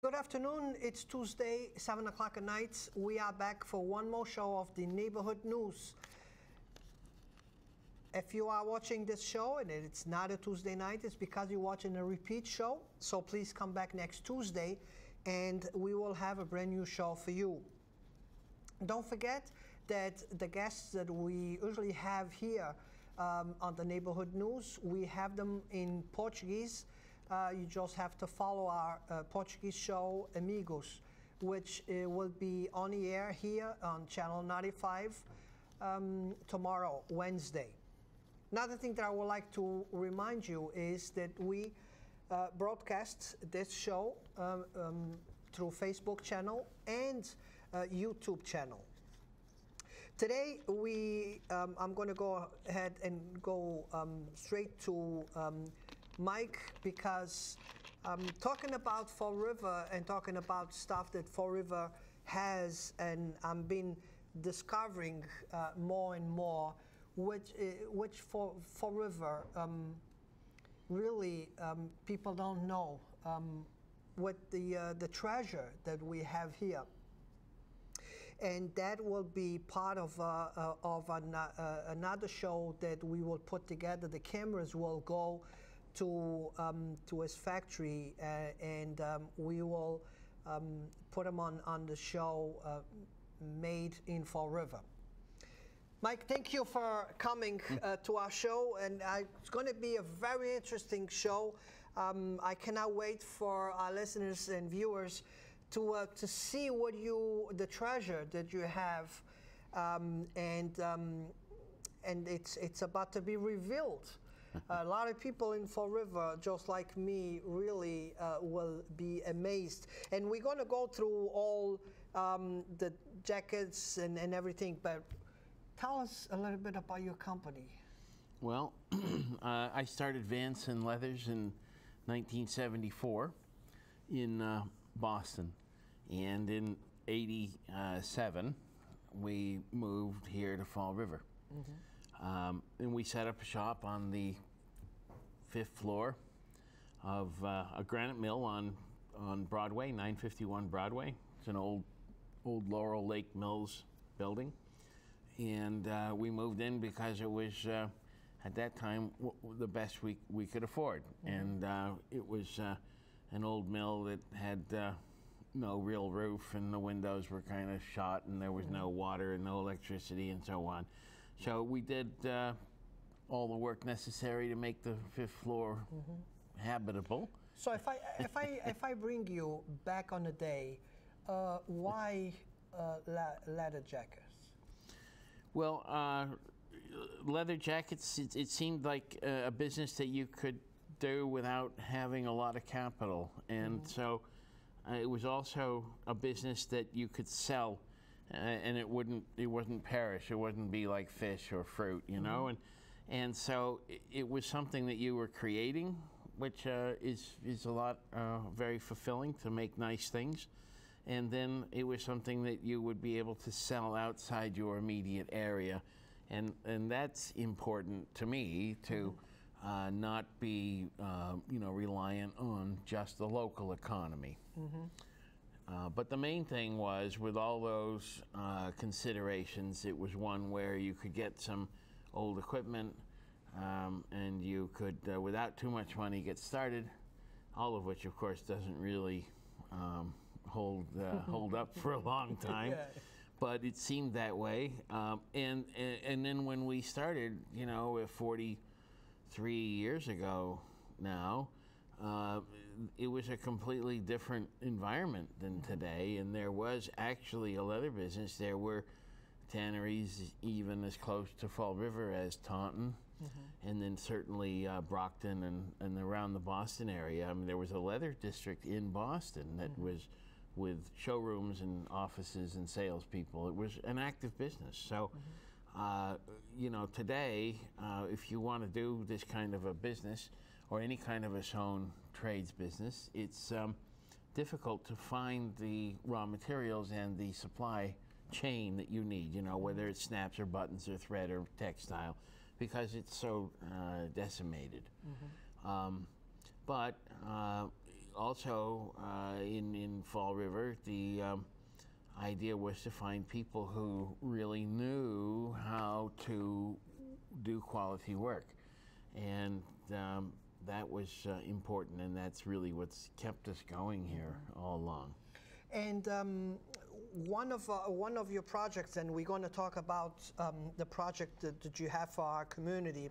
Good afternoon. It's Tuesday, 7 o'clock at night. We are back for one more show of the Neighborhood News. If you are watching this show and it's not a Tuesday night, it's because you're watching a repeat show. So please come back next Tuesday and we will have a brand new show for you. Don't forget that the guests that we usually have here on the Neighborhood News, we have them in Portuguese. You just have to follow our Portuguese show, Amigos, which will be on the air here on Channel 95 tomorrow, Wednesday. Another thing that I would like to remind you is that we broadcast this show through Facebook channel and YouTube channel. Today, I'm going to go ahead and go straight to Mike, because talking about Fall River and talking about stuff that Fall River has, and I've been discovering more and more, which Fall River really people don't know what the treasure that we have here. And that will be part of another show that we will put together. The cameras will go to his factory, and we will put them on the show Made in Fall River. Mike, thank you for coming to our show, and it's going to be a very interesting show. I cannot wait for our listeners and viewers to see the treasure that you have, and it's about to be revealed. A lot of people in Fall River, just like me, really will be amazed. And we're going to go through all the jackets and everything, but tell us a little bit about your company. Well, I started Vanson Leathers in 1974 in Boston. And in '87, we moved here to Fall River. Mm-hmm. And we set up a shop on the 5th floor of a granite mill on Broadway, 951 Broadway. It's an old Laurel Lake Mills building. And we moved in because it was, at that time, the best we could afford. Mm-hmm. And it was an old mill that had no real roof, and the windows were kind of shot, and there was no water and no electricity and so on. So we did all the work necessary to make the 5th floor habitable. So if I bring you back on the day, why leather jackets? Well, leather jackets, it seemed like a business that you could do without having a lot of capital, and so it was also a business that you could sell. And it wouldn't perish. It wouldn't be like fish or fruit, you know. And so it was something that you were creating, which is a lot very fulfilling, to make nice things. And then it was something that you would be able to sell outside your immediate area, and that's important to me, to not be reliant on just the local economy. But the main thing was, with all those considerations, it was one where you could get some old equipment, and you could, without too much money, get started, all of which, of course, doesn't really hold up for a long time. Yeah. But it seemed that way. And then when we started, 43 years ago now, it was a completely different environment than today, and there was actually a leather business. There were tanneries even as close to Fall River as Taunton, and then certainly Brockton and around the Boston area. I mean, there was a leather district in Boston that was with showrooms and offices and salespeople. It was an active business. So, today, if you want to do this kind of a business, or any kind of a own trades business, it's difficult to find the raw materials and the supply chain that you need, whether it's snaps or buttons or thread or textile, because it's so decimated. But also in Fall River, the idea was to find people who really knew how to do quality work, and that was important, and that's really what's kept us going here all along. And one of your projects, and we're going to talk about the project that you have for our community.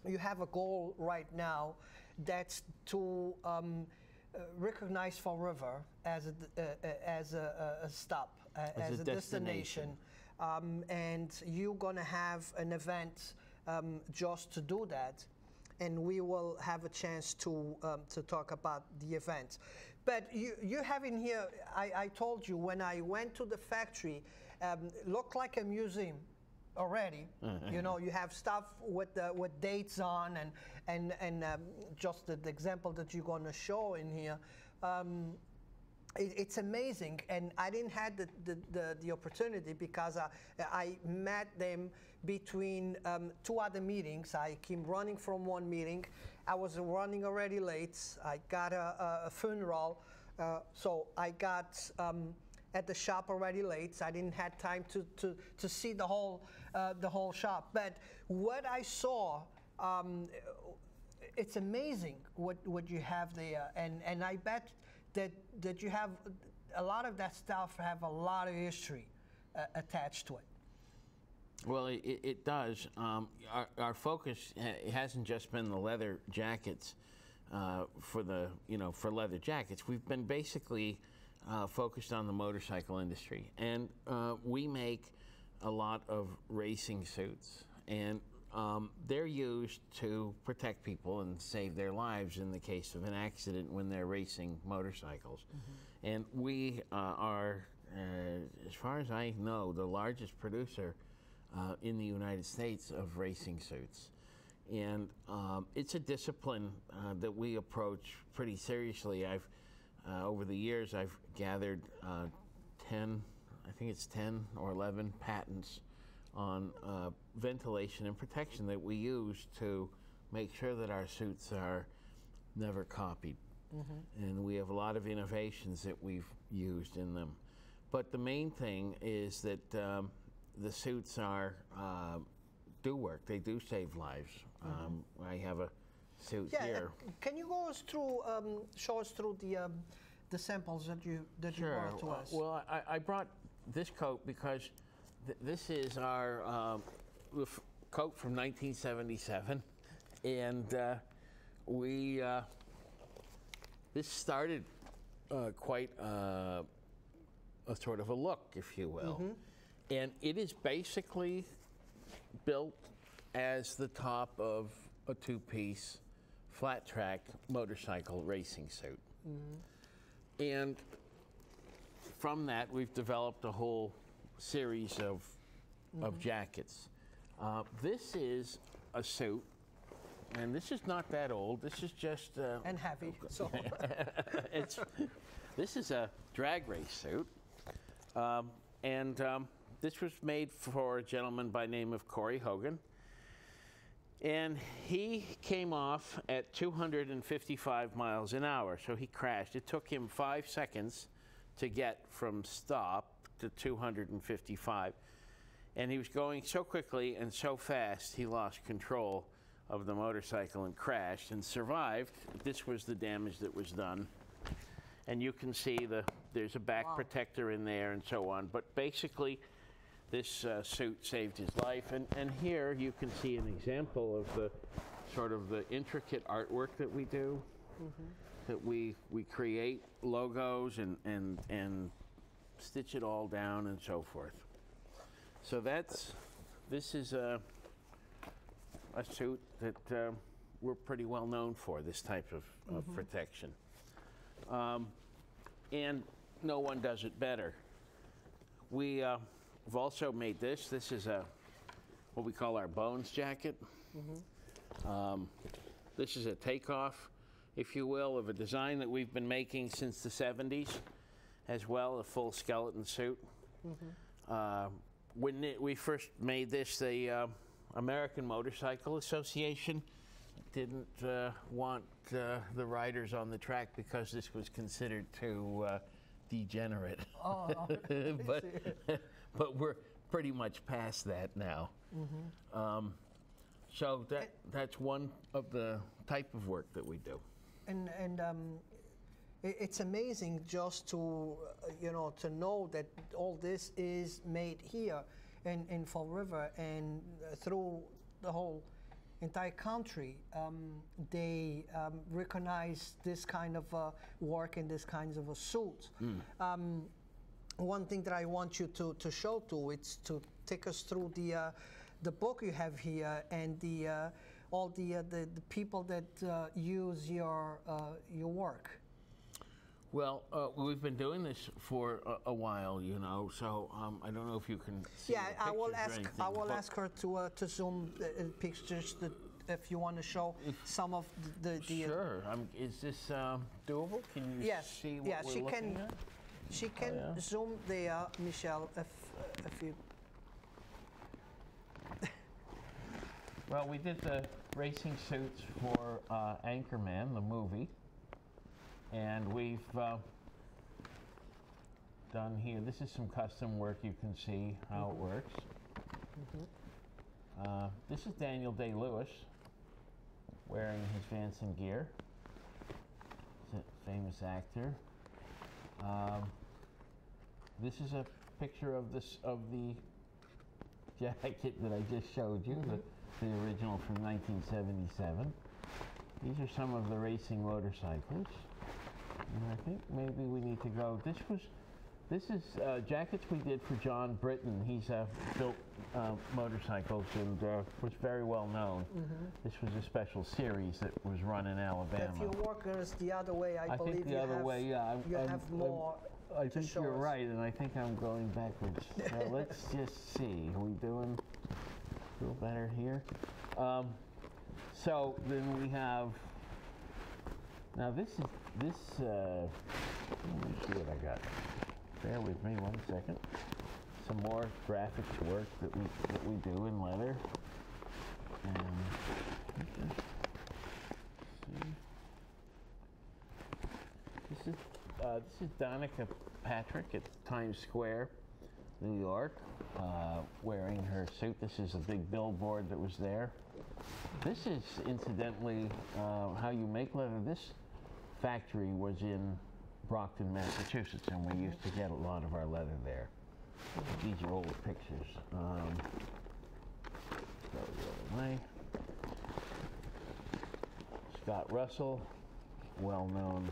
You have a goal right now that's to recognize Fall River as a stop, as a destination. And you're going to have an event just to do that, and we will have a chance to talk about the event. But you have in here, I told you, when I went to the factory, looked like a museum already. You know, you have stuff with dates on, and just the example that you're going to show in here. It's amazing, and I didn't have the opportunity because I met them between two other meetings. I came running from one meeting. I was running already late. I got a funeral, so I got at the shop already late. So I didn't have time to see the whole shop. But what I saw, it's amazing what you have there, and I bet that you have a lot of that stuff have a lot of history attached to it. Well, it does. Our focus hasn't just been the leather jackets for leather jackets. We've been basically focused on the motorcycle industry, and we make a lot of racing suits, and they're used to protect people and save their lives in the case of an accident when they're racing motorcycles. And we are, as far as I know, the largest producer in the United States of racing suits. And it's a discipline that we approach pretty seriously. Over the years, I've gathered 10 or 11 patents on ventilation and protection that we use to make sure that our suits are never copied. And we have a lot of innovations that we've used in them. But the main thing is that the suits do work. They do save lives. I have a suit here. Can you show us through the samples that you brought to us? Well, I brought this coat because this is our coat from 1977, and this started quite a sort of a look, if you will. And it is basically built as the top of a two-piece flat-track motorcycle racing suit. And from that, we've developed a whole series of jackets. This is a suit, and this is not that old. This is just... and heavy, so... This is a drag race suit. And this was made for a gentleman by the name of Corey Hogan. And he came off at 255 miles an hour, so he crashed. It took him 5 seconds to get from stop to 255. And he was going so quickly and so fast, he lost control of the motorcycle and crashed and survived. This was the damage that was done. And you can see there's a back protector in there and so on. But basically, this suit saved his life. And here you can see an example of the sort of the intricate artwork that we do. That we create logos and stitch it all down and so forth. So this is a suit that we're pretty well known for, this type of protection. And no one does it better. We've also made this. This is what we call our Bones jacket. This is a takeoff, if you will, of a design that we've been making since the 70s, as well, a full skeleton suit. When we first made this, the American Motorcycle Association didn't want the riders on the track because this was considered too degenerate. Oh, but but we're pretty much past that now. So that's one of the type of work that we do. And it's amazing just to to know that all this is made here in Fall River, and through the whole entire country. They recognize this kind of work and this kinds of suits. One thing that I want you to show to, it's to take us through the book you have here, and all the people that use your work. Well, we've been doing this for a while, so I don't know if you can see Yeah, the I will pictures or ask. anything, I will but- ask her to zoom pictures. If you want to show some of the. Sure. Is this doable? Can you Yes. see what Yeah, we're she looking can. at? She can yeah. zoom there, Michelle. If you. Well, we did the racing suits for Anchorman, the movie, and we've done here. This is some custom work. You can see how it works. This is Daniel Day-Lewis wearing his Vanson gear. He's a famous actor. This is a picture of the jacket that I just showed you, the original from 1977. These are some of the racing motorcycles. And I think maybe we need to go. This is jackets we did for John Britton. He's built motorcycles and was very well known. This was a special series that was run in Alabama. If your work is the other way, I believe think the you other have, way, yeah. you have more. I to think show you're us. right, and I think I'm going backwards. So let's just see. Are we doing a little better here? So then we have. Now this. Let me see what I got. Bear with me 1 second. Some more graphics work that we do in leather. And this is Donica Patrick at Times Square, New York, wearing her suit. This is a big billboard that was there. This is incidentally how you make leather. This factory was in Brockton, Massachusetts, and we used to get a lot of our leather there. These are old pictures. Go the other way. Scott Russell, well-known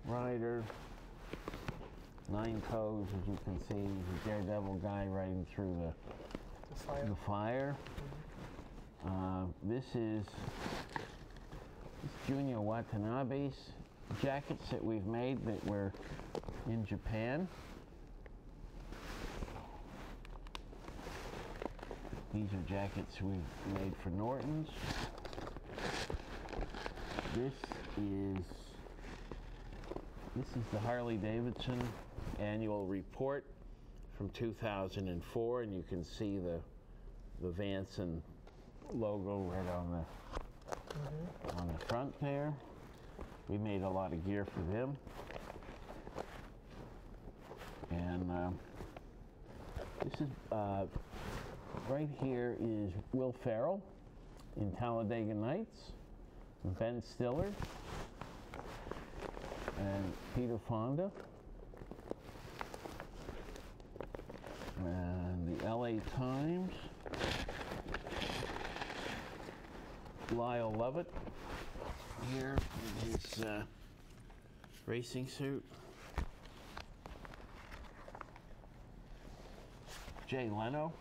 rider. Nine Toes, as you can see, he's a daredevil guy riding through the fire. This is Junior Watanabe's jackets that we've made that were in Japan. These are jackets we've made for Norton's. This is the Harley-Davidson annual report from 2004, and you can see the Vanson logo right on the front there. We made a lot of gear for them. And this is right here is Will Ferrell in Talladega Nights, Ben Stiller, and Peter Fonda, and the LA Times, Lyle Lovett here in his racing suit, Jay Leno,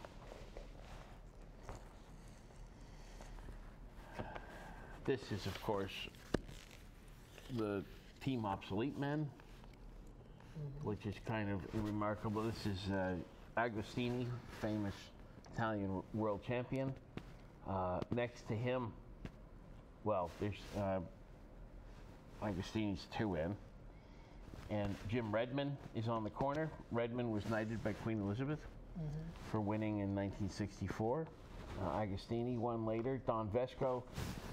this is of course the Team Obsolete Men, which is kind of remarkable. This is Agostini, famous Italian world champion. Next to him, well, there's Agostini's 2N, and Jim Redman is on the corner. Redman was knighted by Queen Elizabeth for winning in 1964. Agostini won later. Don Vesco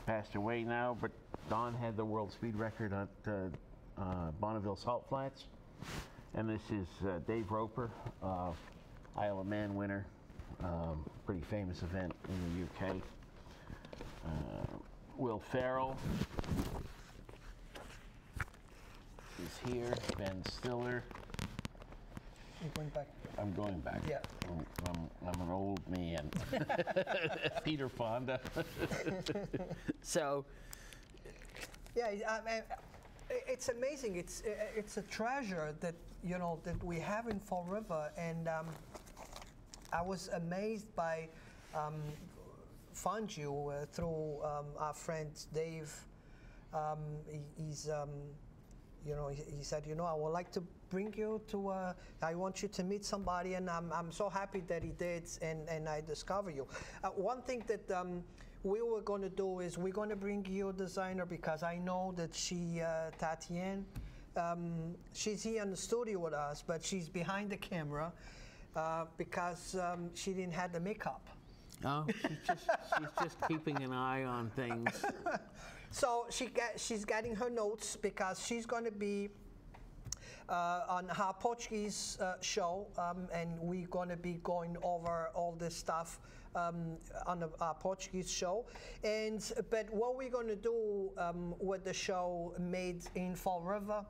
passed away now, but Don had the world speed record at Bonneville Salt Flats. And this is Dave Roper, Isle of Man winner, pretty famous event in the UK. Will Farrell is here. Ben Stiller. You're going back. I'm going back. Yeah. I'm an old man. Peter Fonda. So. Yeah, it's amazing. It's a treasure that that we have in Fall River, and I was amazed by found you through our friend Dave. He's he said, I would like to bring you to, I want you to meet somebody, and I'm so happy that he did, and I discovered you. One thing that we were going to do is we're going to bring you a designer, because I know that Tatiane, she's here in the studio with us, but she's behind the camera because she didn't have the makeup. Oh, she's just keeping an eye on things. So she's getting her notes, because she's going to be on her Portuguese show, and we're going to be going over all this stuff on our Portuguese show. But what we're going to do with the show made in Fall River,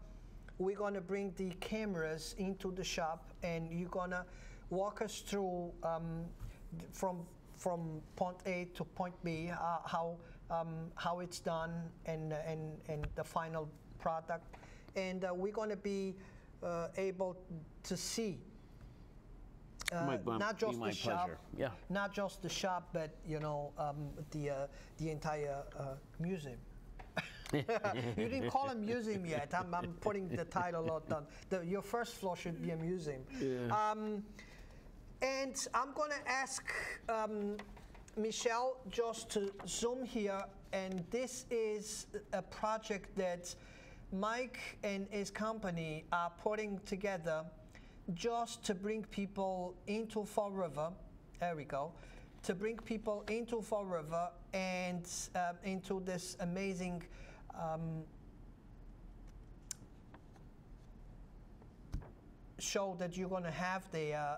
we're going to bring the cameras into the shop, and you're going to walk us through from point A to point B, how it's done, and the final product, and we're going to be able to see not just the shop, not just the shop, but the entire museum. You didn't call it museum yet. I'm putting the title on. Your first floor should be a museum. Yeah. And I'm going to ask Michelle just to zoom here, and this is a project that Mike and his company are putting together just to bring people into Fall River. There we go. To bring people into Fall River and into this amazing show that you're going to have there.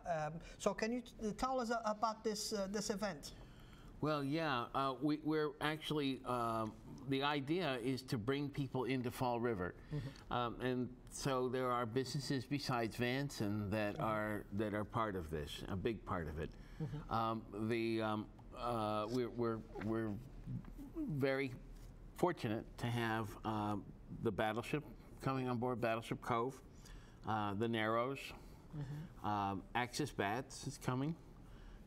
So can you tell us about this event? Well, yeah, we're actually, the idea is to bring people into Fall River. Mm-hmm. And so there are businesses besides Vanson that mm-hmm. are part of this, a big part of it. Mm-hmm. We're very fortunate to have the Battleship coming on board, Battleship Cove, the Narrows, mm-hmm. Axis Bats is coming.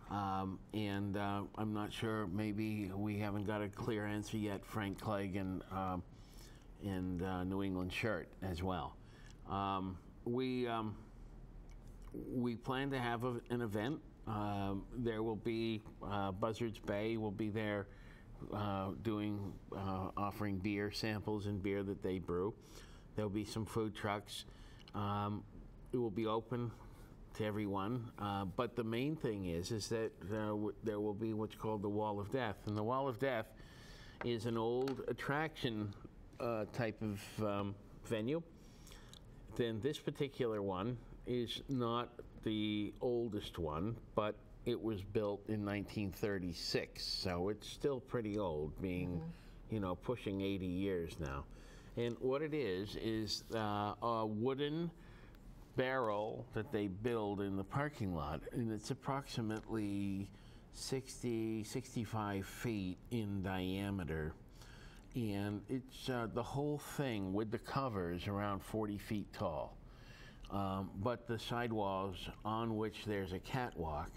And I'm not sure, maybe we haven't got a clear answer yet, Frank Clegg and New England Shirt as well. We plan to have an event. There will be Buzzards Bay will be there offering beer samples and beer that they brew. There'll be some food trucks. It will be open to everyone, but the main thing is that there will be what's called the Wall of Death, and the Wall of Death is an old attraction type of venue. Then this particular one is not the oldest one, but it was built in 1936, so it's still pretty old, being mm-hmm. Pushing 80 years now. And what it is a wooden barrel that they build in the parking lot, and it's approximately 65 feet in diameter, and it's the whole thing with the covers around 40 feet tall, but the sidewalls on which there's a catwalk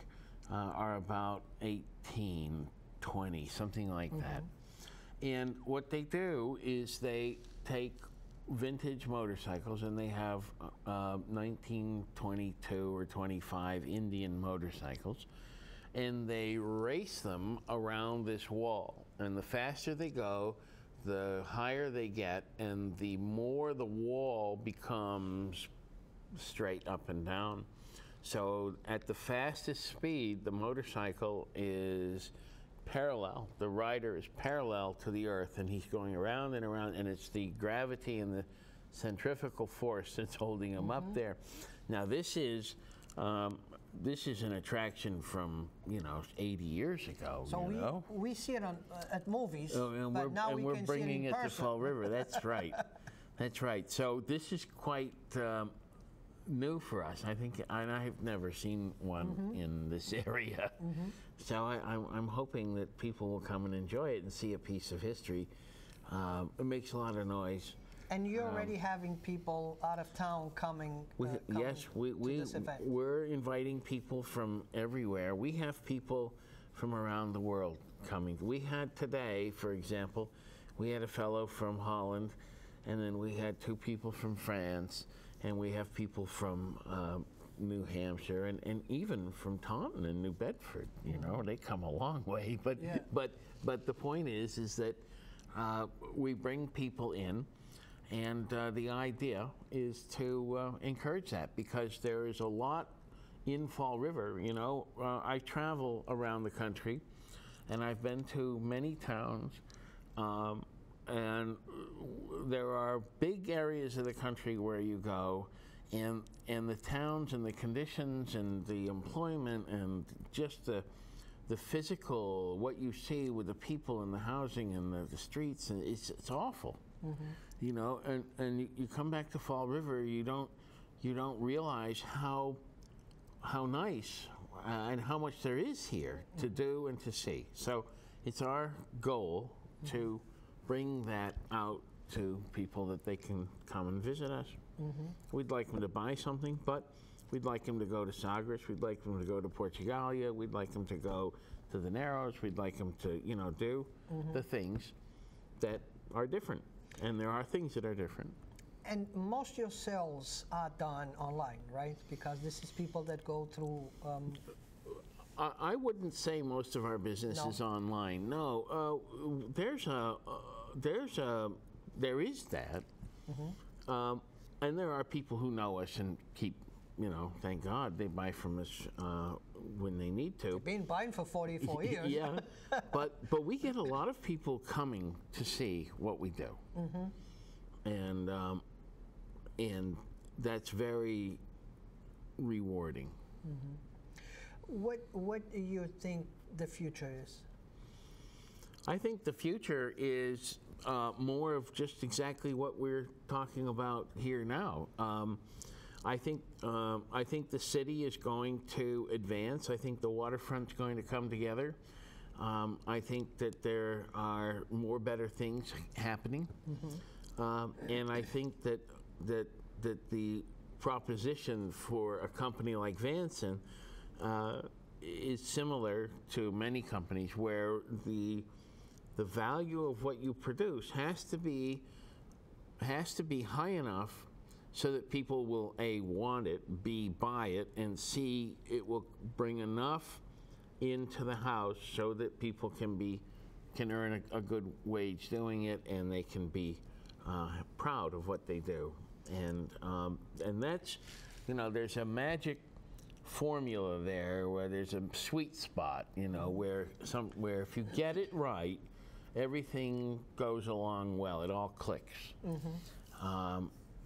are about 18, 20, something like mm-hmm. that. And what they do is they take vintage motorcycles, and they have 1922 or 25 Indian motorcycles, and they race them around this wall. And the faster they go, the higher they get, and the more the wall becomes straight up and down. So at the fastest speed, the motorcycle is parallel. The rider is parallel to the Earth, and he's going around and around, and it's the gravity and the centrifugal force that's holding him up there. Now this is an attraction from 80 years ago. So we see it at movies, but now we're can bringing see it in to person. Fall River. That's right. That's right. So this is quite new for us. I think, and I've never seen one in this area. So I'm hoping that people will come and enjoy it and see a piece of history. It makes a lot of noise. And you're already having people out of town coming, yes, to this event. We're inviting people from everywhere. We have people from around the world coming. We had today, for example, we had a fellow from Holland, and then we had 2 people from France, and we have people from New Hampshire, and even from Taunton and New Bedford. They come a long way. But but the point is that we bring people in. And the idea is to encourage that, because there is a lot in Fall River. I travel around the country, and I've been to many towns, and there are big areas of the country where you go, and the towns and the conditions and the employment and just the physical, what you see with the people and the housing and the streets, and it's awful. And you come back to Fall River, you don't realize how nice and how much there is here to do and to see. So it's our goal to bring that out to people, that they can come and visit us. We'd like them to buy something, but we'd like them to go to Sagres, we'd like them to go to Portugalia, we'd like them to go to the Narrows, we'd like them to do the things that are different. And there are things that are different. And most of your sales are done online, right? Because this is people that go through. I wouldn't say most of our business is online. No, there is that, and there are people who know us and keep. Thank God they buy from us when they need to. You've been buying for 44 years. Yeah, but we get a lot of people coming to see what we do, and that's very rewarding. What do you think the future is? I think the future is more of just exactly what we're talking about here now. I think the city is going to advance. I think the waterfront's going to come together. I think that there are more better things happening, and I think that the proposition for a company like Vanson is similar to many companies, where the value of what you produce has to be high enough so that people will A, want it, B, buy it, and C, it will bring enough into the house so that people can earn a good wage doing it, and they can be proud of what they do. And that's, there's a magic formula there, where there's a sweet spot, where if you get it right, everything goes along well. It all clicks.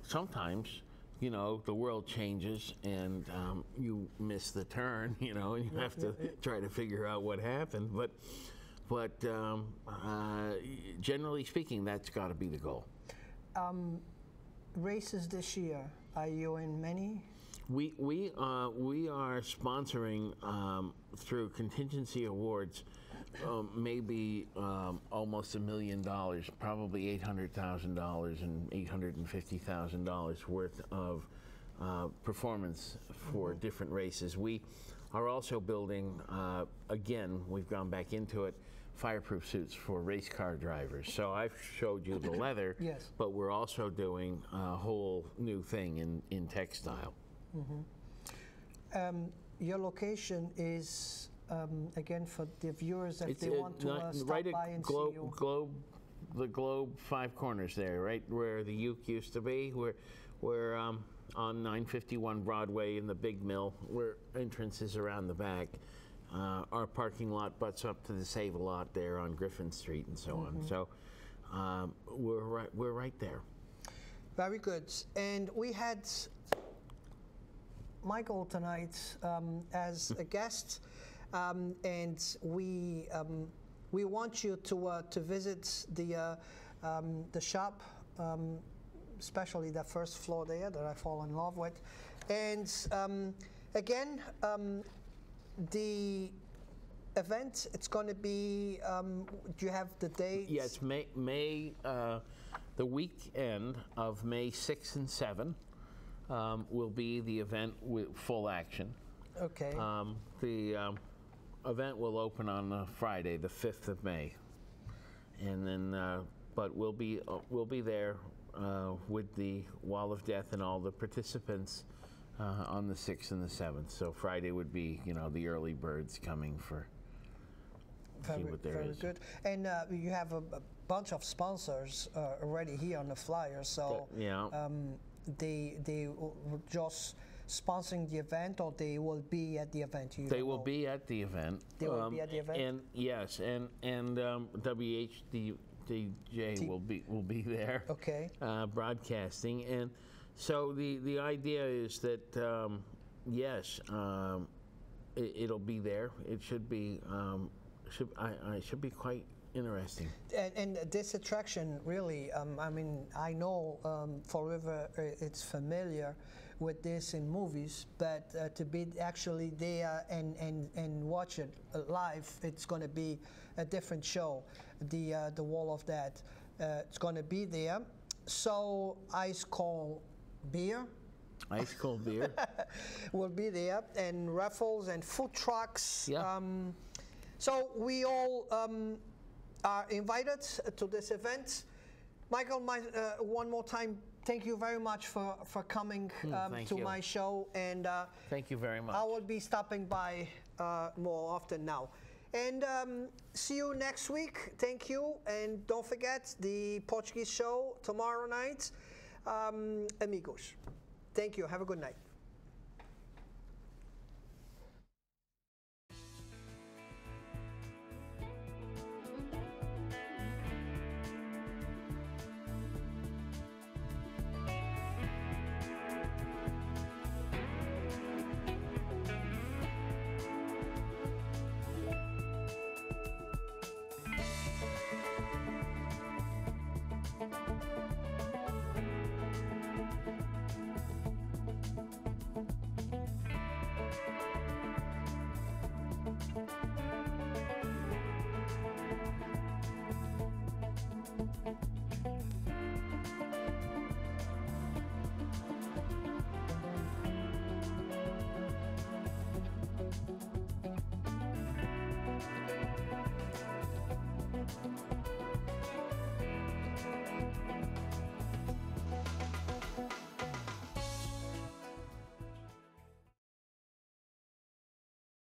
Sometimes, the world changes, and you miss the turn, and you have to try to figure out what happened. But generally speaking, that's got to be the goal. Races this year, are you in many? We are sponsoring through contingency awards. Maybe almost $1 million, probably $800,000 and $850,000 worth of performance for different races. We are also building, again, we've gone back into it, fireproof suits for race car drivers. So I've showed you the leather, yes, but we're also doing a whole new thing in textile. Your location is, again, for the viewers, if they want to stop right by and see you. The Globe Five Corners there, right where the Uke used to be. We're on 951 Broadway in the big mill, where entrance is around the back. our parking lot butts up to the Save-A-Lot there on Griffin Street and so on. So we're right there. Very good. And we had Michael tonight as a guest, and we want you to visit the shop, especially the first floor there that I fall in love with. And again, the event, it's going to be, do you have the date? Yes, the weekend of May 6 and 7 will be the event with full action. Okay. The event will open on Friday, the 5th of May, and then, but we'll be there with the Wall of Death and all the participants on the 6th and the 7th. So Friday would be, the early birds coming for see what there is. Very good. And you have a bunch of sponsors already here on the flyer. So yeah. They were just sponsoring the event, or they will be at the event? They will be at the event. They will be at the event. And yes, and WHDJ will be there. Okay. Broadcasting, and so the idea is that yes, it'll be there. It should be should be quite interesting. And this attraction really, I mean, I know forever it's familiar with this in movies, but to be actually there and watch it live, it's going to be a different show. The Wall of Death, it's going to be there. So ice cold beer. Ice cold beer will be there, and raffles and food trucks. Yeah. So we all are invited to this event. Michael, one more time, thank you very much for coming to my show. And thank you very much. I will be stopping by more often now. And see you next week. Thank you. And don't forget the Portuguese show tomorrow night. Amigos. Thank you. Have a good night.